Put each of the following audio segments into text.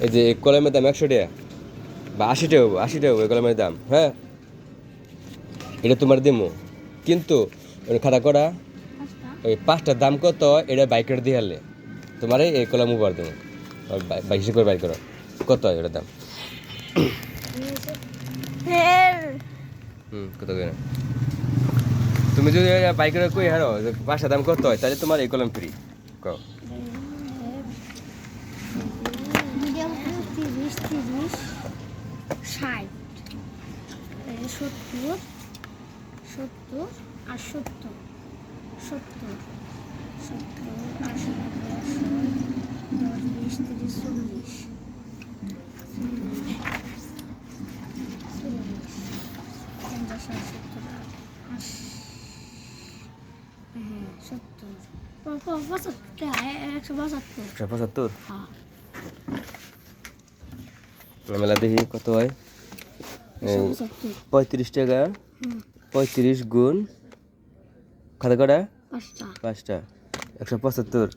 এই যে কলমের দাম 100 টাকা বা 80 টাকা ওই কলমের দাম, হ্যাঁ এটা তোমার দিমু, কিন্তু খাতা করা ওই 5টার দাম কত এটা বাইকের দিয়ে হারলে তোমার এই কলম উপহার দেবো, বাইশে করে বাইর করো কত হয় এটার দাম। কত করে তুমি যদি বাইকের কই হারো 5টার দাম কত হয় তাহলে তোমার এই কলম ফ্রি কও। 175 মেলা দেখি কত হয়। 35 টাকা, 35 গুণ খাতা কটা 5টা 175।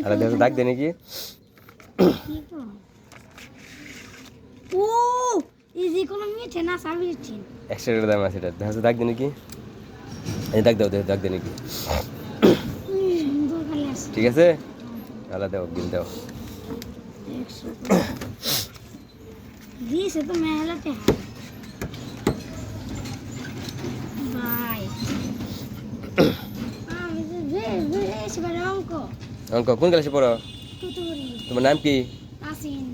আর দেখো দাগ দেয় নাকি? ও ইজি কোন মিছে না সার্ভিসিং 100 টাকা দাম আছে এটা, দেখো দাগ দেয় নাকি? এই দাগ দাও, দেখো দাগ দেয় নাকি? সুন্দর খালি আছে। ঠিক আছে, আলাদা দাও, বিল দাও। 100 দিছে তো মেলাতে ভাই আমি যে সেবার অঙ্ক অঙ্ক কোন ক্লাসে পড়ো? তুতুরি তোমার নাম কি? তাসিন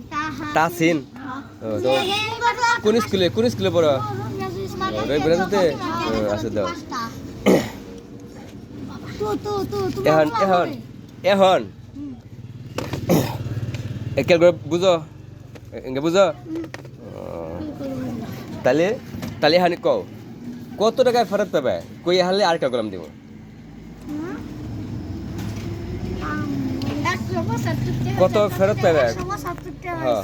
তাসিন। তো কোন স্কুলে পড়ো? রবিবারেতে আচ্ছা দাও। এখন একের করে বুঝো, এঙ্গে বুঝো। তাহলে হানি কও কত টাকায় ফেরত পাবে, কই হারলে আরেকটা কলম দিব। কত ফেরত পাবে? হ্যাঁ,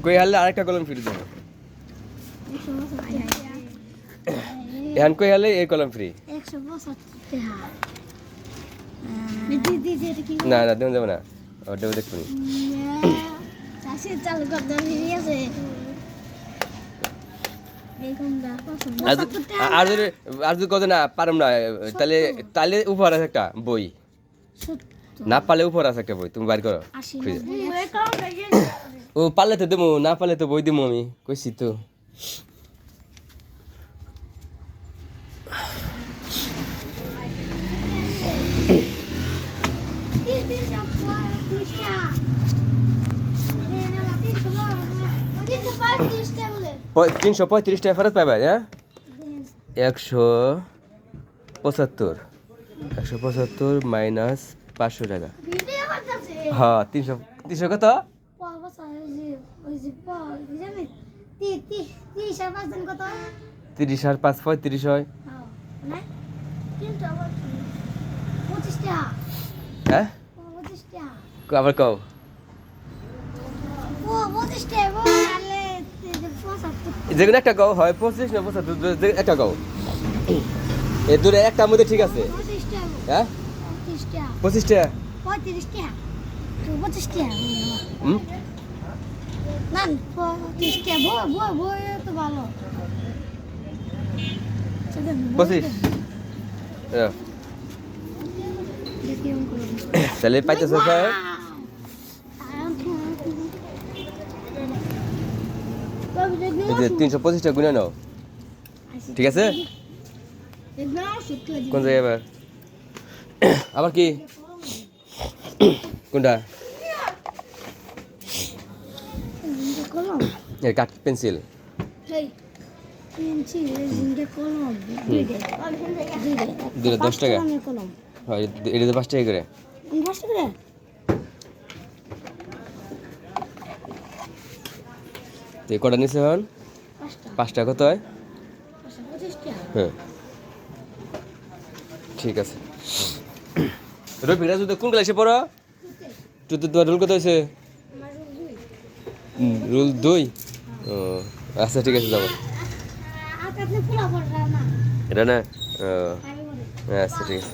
কই হারলে আরেকটা কলম ফ্রি দেবো। এখন কই হারলে এই কলম ফ্রি। না না দেবো যাবো না, দেবো দেখুন। আর যদি কত না পারম না, তাহলে উপহার আছে একটা বই, না পারলে উপহার আছে একটা বই, তুমি বাইর করো খুঁজে। ও পারলে তো দেবো, না পারলে তো বই দেবো, আমি কইছি তো। তিনশো 35 টাকা ফেরত পাবে, হ্যাঁ 175 মাইনাস 500 টাকা। হ্যাঁ 300 কত? 30 আর 5 35 হয়। হ্যাঁ আবার কও। যেগুলো একটা কও, হয় 25 না 75, একটা কও। এই দূরে একটা মধ্যে ঠিক আছে। হ্যাঁ 25 টাকা 35 টাকা 25 টাকা না 35 টাকা বই তো ভালো 25। তাহলে পাইতেছ স্যার? এই যে 325 টাকা গুনে নাও, ঠিক আছে? কোন জায়গায় এবার আবার কি কোনটা? কাঠ পেন্সিল দুটো 10 টাকা, হয় এটা তো 5 টাকা করে। কটা নিচ্ছে এখন? 5টা কত হয়? হ্যাঁ ঠিক আছে। রবিরা যদি কোন ক্লাসে পড়ো? তুই তো তোমার রুল কত হয়েছে? রুল 2। ও আচ্ছা ঠিক আছে যাবো। এটা না আচ্ছা ঠিক আছে।